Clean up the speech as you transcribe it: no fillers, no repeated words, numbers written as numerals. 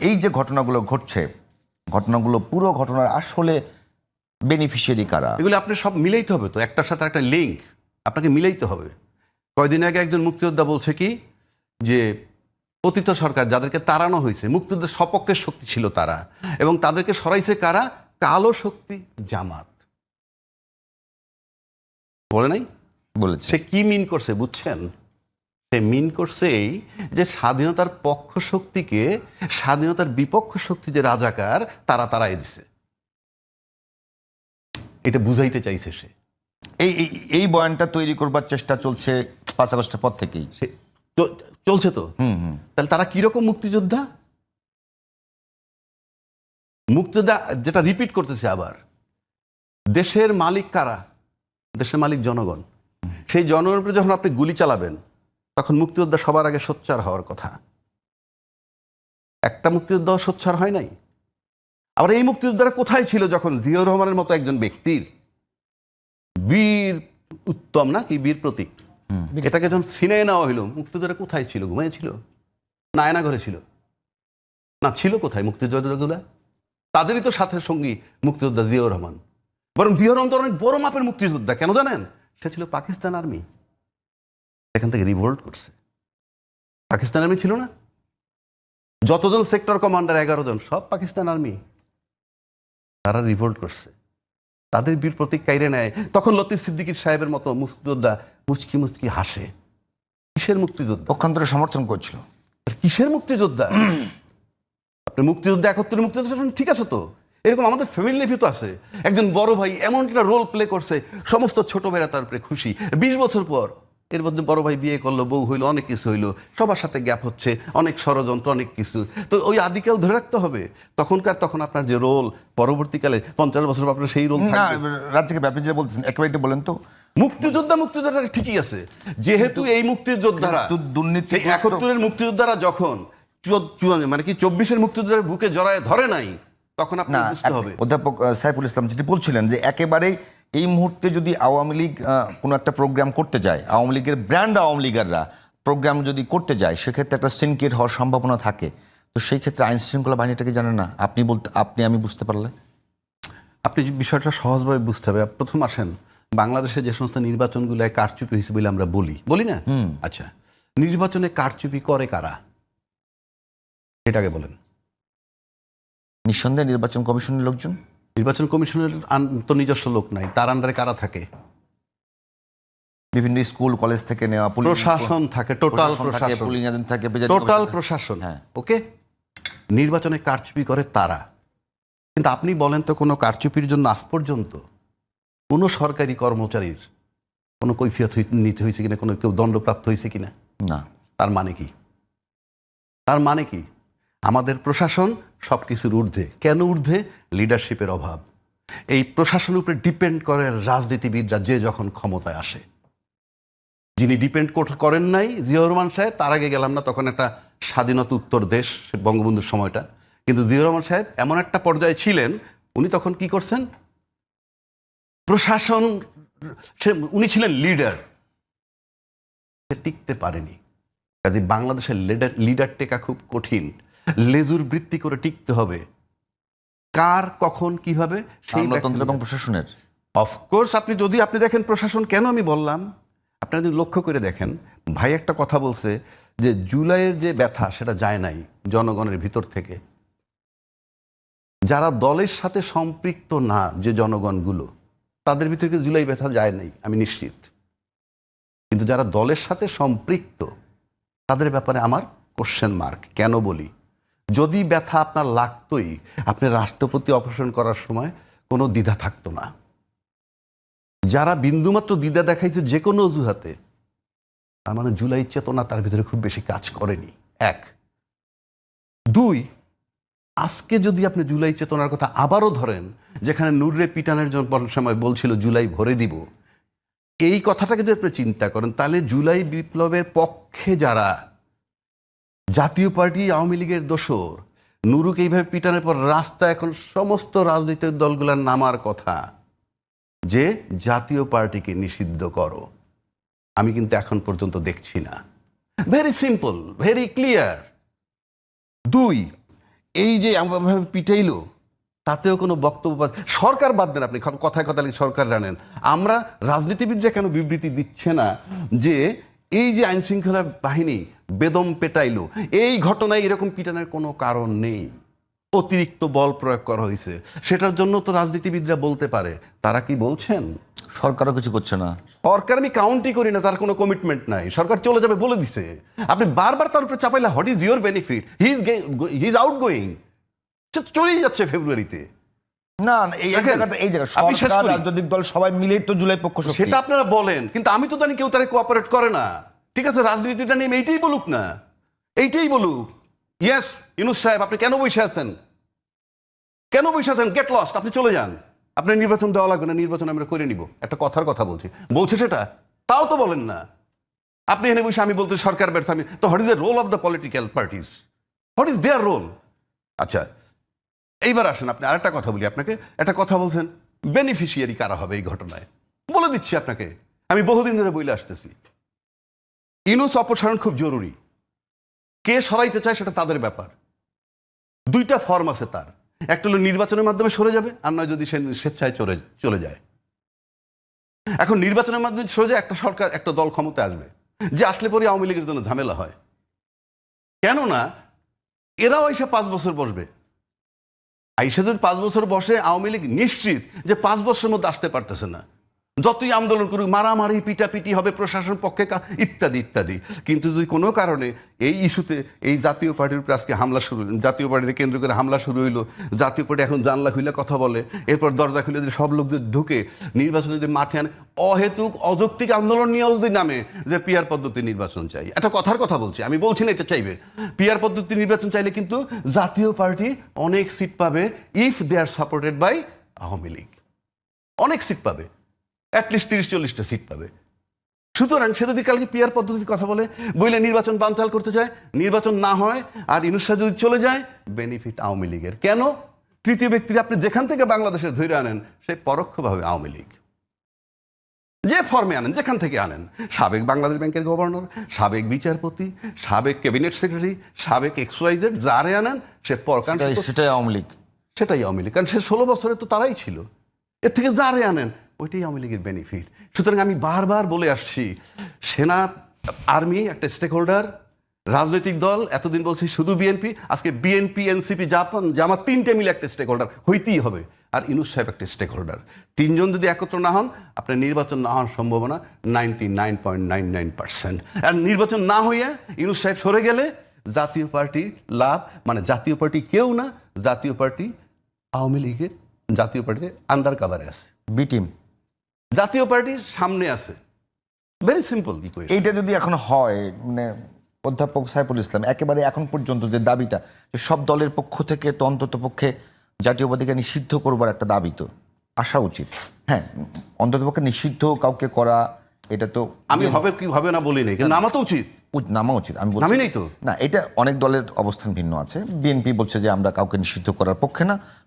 এই যে ঘটনাগুলো ঘটছে, ঘটনাগুলো পুরো ঘটনার আসলে বেনিফিশিয়ারি কারা? এগুলো আপনি সব মিলাইতে হবে, তো একটার সাথে একটা লিঙ্ক আপনাকে মিলাইতে হবে। কয়দিন আগে একজন মুক্তিযোদ্ধা বলছে কি যে পতিত সরকার যাদেরকে তাড়ানো হয়েছে, মুক্তিযুদ্ধের সপক্ষের শক্তি ছিল তারা, এবং তাদেরকে সরাইছে কারা? কালো শক্তি, জামাত। বলে নাই? বলেছে। সে কি মিন করছে বুঝছেন? সে মিন করছে এই যে স্বাধীনতার পক্ষ শক্তিকে স্বাধীনতার বিপক্ষ শক্তি যে রাজাকার তারা তারাই দিছে, এটা বুঝাইতে চাইছে সে। এই এই বয়ানটা তৈরি করবার চেষ্টা চলছে 5 আগস্টের পর থেকেই। সে চলছে তো। তাহলে তারা কিরকম মুক্তিযোদ্ধা? মুক্তিযোদ্ধা যেটা রিপিট করতেছে আবার, দেশের মালিক কারা? দেশের মালিক জনগণ। সেই জনগণের উপরে যখন আপনি গুলি চালাবেন তখন মুক্তিযোদ্ধা সবার আগে সোচ্চার হওয়ার কথা। একটা মুক্তিযোদ্ধা সোচ্চার হয় নাই। আবার এই মুক্তিযোদ্ধারা কোথায় ছিল যখন জিয়াউর রহমানের মতো একজন ব্যক্তির বীর উত্তম না কি বীর প্রতীক এটাকে যখন ছিনিয়ে নেওয়া হইল, মুক্তিযোদ্ধারা কোথায় ছিল? ঘুমিয়েছিল না আয়না ঘরে ছিল? না ছিল কোথায় মুক্তিযোদ্ধাগুলা? তাদেরই তো সাথে সঙ্গী মুক্তিযোদ্ধা জিয়াউর রহমান। বরং জিয়াউর রহমান তো অনেক বড় মাপের মুক্তিযোদ্ধা। কেন জানেন? সে ছিল পাকিস্তান আর্মি, এখান থেকে রিভোল্ট করছে। পাকিস্তান আর্মি ছিল না? যতজন সেক্টর কমান্ডার 11 জন সব পাকিস্তান আর্মি। তারা রিভোল্ট করছে, তাদের বীর প্রতীক কাইরে নেয়। তখন লতিফ সিদ্দিকী সাহেবের মতো মুক্তিযোদ্ধা মুচকি মুচকি হাসে। কিসের মুক্তিযোদ্ধা? পক্ষান্তরে সমর্থন করছিল। কিসের মুক্তিযোদ্ধা? আপনি মুক্তিযোদ্ধা 71 মুক্তিযোদ্ধা ঠিক আছে তো, এরকম আমাদের ফ্যামিলি লাইফে তো আছে। একজন বড় ভাই এমন একটা রোল প্লে করছে, সমস্ত ছোট ভাইরা তার উপরে খুশি। 20 বছর পর এর মধ্যে বড় ভাই বিয়ে করলো, বউ হইলো, অনেক কিছু হইলো, সবার সাথে গ্যাপ হচ্ছে, অনেক ষড়যন্ত্র, অনেক কিছু। তো ওই আদিকেও ধরে রাখতে হবে। তখন আপনার যে রোল, পরবর্তীকালে 50 বছর পর আপনার সেই রোল থাকবে। রাজ্যকে আপনি যে বলতেছেন একেবারে বলেন তো। মুক্তিযোদ্ধা ঠিকই আছে, যেহেতু এই মুক্তিযোদ্ধারা দুর্নীতি 71-এর মুক্তিযোদ্ধারা যখন মানে কি 24-এর মুক্তিযোদ্ধার বুকে জড়ায় ধরে নাই, তখন আপনি বুঝতে হবে। অধ্যাপক সাইফুল ইসলাম যেটি বলছিলেন যে একেবারেই এই মুহূর্তে যদি আওয়ামী লীগ কোনো একটা প্রোগ্রাম করতে যায়, আওয়ামী লীগের ব্র্যান্ড আওয়ামী লীগাররা প্রোগ্রাম যদি করতে যায়, সেক্ষেত্রে একটা সিনকেট হওয়ার সম্ভাবনা থাকে। তো সেই ক্ষেত্রে আইন শৃঙ্খলা বাহিনীটাকে জানেন না আমি বুঝতে পারলে আপনি বিষয়টা সহজভাবে বুঝতে হবে। প্রথম আসেন, বাংলাদেশে যে সমস্ত নির্বাচনগুলো কারচুপি হয়েছে বলে আমরা বলি না? আচ্ছা, নির্বাচনে কারচুপি করে কারা এটাকে বলেন। নিঃসন্দেহে নির্বাচন কমিশনের লোকজন। নির্বাচন কমিশনের তো নিজস্ব লোক নাই, তার আন্ডারে কারা থাকে? বিভিন্ন স্কুল কলেজ থেকে নেওয়া প্রশাসন থাকে, টোটাল প্রশাসন। হ্যাঁ, ওকে। নির্বাচনে কারচুপি করে তারা। কিন্তু আপনি বলেন তো, কোনো কারচুপির জন্য আজ পর্যন্ত কোনো সরকারি কর্মচারীর কোনো কৈফিয়ত নিতে হয়েছে কিনা, কোনো কেউ দণ্ডপ্রাপ্ত হয়েছে কিনা? না। তার মানে কি? তার মানে কি? আমাদের প্রশাসন সব কিছুর ঊর্ধ্বে। কেন ঊর্ধ্বে? লিডারশিপের অভাব। এই প্রশাসনের উপরে ডিপেন্ড করে রাজনীতিবিদরা যে যখন ক্ষমতায় আসে। যিনি ডিপেন্ড করেন নাই জিয়াউর রহমান সাহেব, তার আগে গেলাম না, তখন একটা স্বাধীনতা উত্তর দেশ বঙ্গবন্ধুর সময়টা। কিন্তু জিয়াউর রহমান সাহেব এমন একটা পর্যায়ে ছিলেন, উনি তখন কি করছেন? প্রশাসন, উনি ছিলেন লিডার, সে টিকতে পারেনি। কাজে বাংলাদেশের লিডার টেকা খুব কঠিন। লেজুর বৃত্তি করে টিকতে হবে। কার কখন কিভাবে সেই এবং প্রশাসনের অফকোর্স আপনি দেখেন প্রশাসন, কেন আমি বললাম, আপনারা যদি লক্ষ্য করে দেখেন, ভাই একটা কথা বলছে যে জুলাইয়ের যে ব্যথা সেটা যায় নাই জনগণের ভিতর থেকে। যারা দলের সাথে সম্পৃক্ত না, যে জনগণগুলো, তাদের ভিতরে জুলাই ব্যথা যায় নাই, আমি নিশ্চিত। কিন্তু যারা দলের সাথে সম্পৃক্ত, তাদের ব্যাপারে আমার কোশ্চেন মার্ক। কেন বলি? যদি ব্যথা আপনার লাগতোই, আপনি রাষ্ট্রপতি অপারেশন করার সময় কোনো দ্বিধা থাকতো না। যারা বিন্দুমাত্র দ্বিধা দেখাইছে যে কোনো অজুহাতে, তার মানে জুলাই চেতনা তার ভিতরে খুব বেশি কাজ করেনি। 1, 2, আজকে যদি আপনি জুলাই চেতনার কথা আবারও ধরেন, যেখানে নুররে পিটানের সময় বলছিল জুলাই ভরে দিব, এই কথাটাকে যদি আপনি চিন্তা করেন, তাহলে জুলাই বিপ্লবের পক্ষে যারা জাতীয় পার্টি, আওয়ামী লীগের দোসর, নুরুকে এইভাবে পিটানের পর রাস্তা এখন সমস্ত রাজনৈতিক দলগুলোর নামার কথা যে জাতীয় পার্টিকে নিষিদ্ধ করো। আমি কিন্তু এখন পর্যন্ত দেখছি না। Very simple, very clear. 2, এই যে এমনভাবে পিটাইলো, তাতেও কোনো বক্তব্য সরকার বাদ দেন, আপনি কথায় কথা সরকার জানেন। আমরা রাজনীতিবিদরা কেন বিবৃতি দিচ্ছে না যে এই যে আইন শৃঙ্খলা বাহিনী বেদম পেটাইলো, এই ঘটনায় এরকম পিটানোর কোনো কারণ নেই, অতিরিক্ত বল প্রয়োগ করা হয়েছে, সেটার জন্য তো রাজনীতিবিদরা বলতে পারে। তারা কি বলছেন? সরকারও কিছু করছে না। সরকার আমি কাউন্টই করি না, তার কোনো কমিটমেন্ট নাই, সরকার চলে যাবে বলে দিছে। আপনি বারবার তার উপরে চাপাইলে what is your benefit? He is out going, সে চলেই যাচ্ছে ফেব্রুয়ারিতে। না না, এই জায়গাটা, এই জায়গা সরকার রাজনৈতিক দল সবাই মিলেই তো জুলাই পক্ষ শক্তি। সেটা আপনারা বলেন, কিন্তু আমি তো জানি কেউ তারা কোঅপারেট করে না। ঠিক আছে, রাজনীতিটা নিয়ে এইটাই বলুক না, এইটাই বলুক। ইয়েস ইউনূস সাহেব, আপনি কেন বসে আছেন? কেন বসে আছেন? গেট লস্ট, আপনি চলে যান, আপনার নির্বাচন দেওয়া লাগবে না, নির্বাচন আমরা করে নিব। একটা কথার কথা বলছে সেটা, তাও তো বলেন না। আপনি এনে বসে আমি বলতে সরকার ব্যর্থ, আমি তো what is the role of the political parties? What is their role? আচ্ছা, এইবার আসেন, আপনি আরেকটা কথা বলি আপনাকে। একটা কথা বলছেন, বেনিফিশিয়ারি কারা হবে এই ঘটনায়? বলে দিচ্ছি আপনাকে, আমি বহুদিন ধরে বলে আসতেছি, ইউনূস অপসারণ খুব জরুরি। কে সরাইতে চায় সেটা তাদের ব্যাপার। দুইটা ফর্ম আছে তার, একটা হলো নির্বাচনের মাধ্যমে সরে যাবে, আর নয় যদি সে স্বেচ্ছায় চলে যায়। এখন নির্বাচনের মাধ্যমে সরে যায়, একটা সরকার, একটা দল ক্ষমতায় আসবে, যে আসলে পরে আওয়ামী লীগের জন্য ঝামেলা হয়। কেননা এরাও এসে 5 বছর বসবে। আইসা যদি 5 বছর বসে, আওয়ামী লীগ নিশ্চিত যে 5 বছরের মধ্যে আসতে পারতেছে না। যতই আন্দোলন করুক, মারামারি পিটাপিটি হবে প্রশাসন পক্ষে, ইত্যাদি ইত্যাদি। কিন্তু যদি কোনো কারণে এই ইস্যুতে এই জাতীয় পার্টির উপরে আজকে হামলা শুরু, জাতীয় পার্টিকে কেন্দ্র করে হামলা শুরু হইলো, জাতীয় পার্টি এখন জানলা খুলে কথা বলে, এরপর দরজা খুলে যদি সব লোক যদি ঢুকে নির্বাচন যদি মাঠে আনে, অহেতুক অযৌক্তিক আন্দোলন নিয়েও যদি নামে যে পিআর পদ্ধতি নির্বাচন চাই, একটা কথার কথা বলছি, আমি বলছি না এটা চাইবে। পিআর পদ্ধতি নির্বাচন চাইলে কিন্তু জাতীয় পার্টি অনেক সিট পাবে, if they are supported by Awami League, অনেক সিট পাবে, অ্যাটলিস্ট 30-40টা সিট পাবে। সুতরাং সে যদি কালকে পিআর পদ্ধতির কথা বলে নির্বাচন বানচাল করতে চায়, নির্বাচন না হয়, আর ইউনূস সাহেব যদি চলে যায়, বেনিফিট আওয়ামী লীগের। কেন? তৃতীয় ব্যক্তির আপনি যেখান থেকে বাংলাদেশে ধরে আনেন, সে পরোক্ষভাবে আওয়ামী লীগ, যে ফর্মে আনেন, যেখান থেকে আনেন, সাবেক বাংলাদেশ ব্যাংকের গভর্নর, সাবেক বিচারপতি, সাবেক ক্যাবিনেট সেক্রেটারি, সাবেক XYZ, যারে আনেন সে সেটাই আওয়ামী লীগ, সেটাই আওয়ামী লীগ। কারণ সে 16 বছরে তো তারাই ছিল। এর থেকে যারে আনেন ওইটাই আওয়ামী লীগের বেনিফিট। সুতরাং আমি বারবার বলে আসছি, সেনা, আর্মি একটা স্টেক হোল্ডার, রাজনৈতিক দল এতদিন বলছি শুধু বিএনপি, আজকে বিএনপি, এনসিপি, জামাত 3টে মিলে একটা স্টেক হোল্ডার হইতেই হবে, আর ইউনূস সাহেব একটা স্টেক হোল্ডার। 3 জন যদি একত্র না হন, আপনার নির্বাচন না হওয়ার সম্ভাবনা 99.99%। আর নির্বাচন না হইয়া ইউনূস সাহেব সরে গেলে জাতীয় পার্টি লাভ, মানে জাতীয় পার্টি কেউ না, জাতীয় পার্টি আওয়ামী লীগের, জাতীয় পার্টির আন্ডার কাভারে আছে, বি টিম জাতীয় পার্টির সামনে আছে। Very simple. এইটা যদি এখন হয়, মানে অধ্যাপক সাইফুল ইসলাম, একেবারে এখন পর্যন্ত যে দাবিটা, যে সব দলের পক্ষ থেকে তো অন্তত পক্ষে জাতীয়বাদীকে নিষিদ্ধ করবার একটা দাবি তো আসা উচিত। হ্যাঁ, অন্তত পক্ষে নিষিদ্ধ কাউকে করা, এটা তো আমি হবে কি হবে না বলি নাই, কিন্তু নামা তো উচিত, নামা উচিত। আমি নামি নেই তো না, এটা অনেক দলের অবস্থান ভিন্ন আছে। বিএনপি বলছে যে আমরা কাউকে নিষিদ্ধ করার পক্ষে না,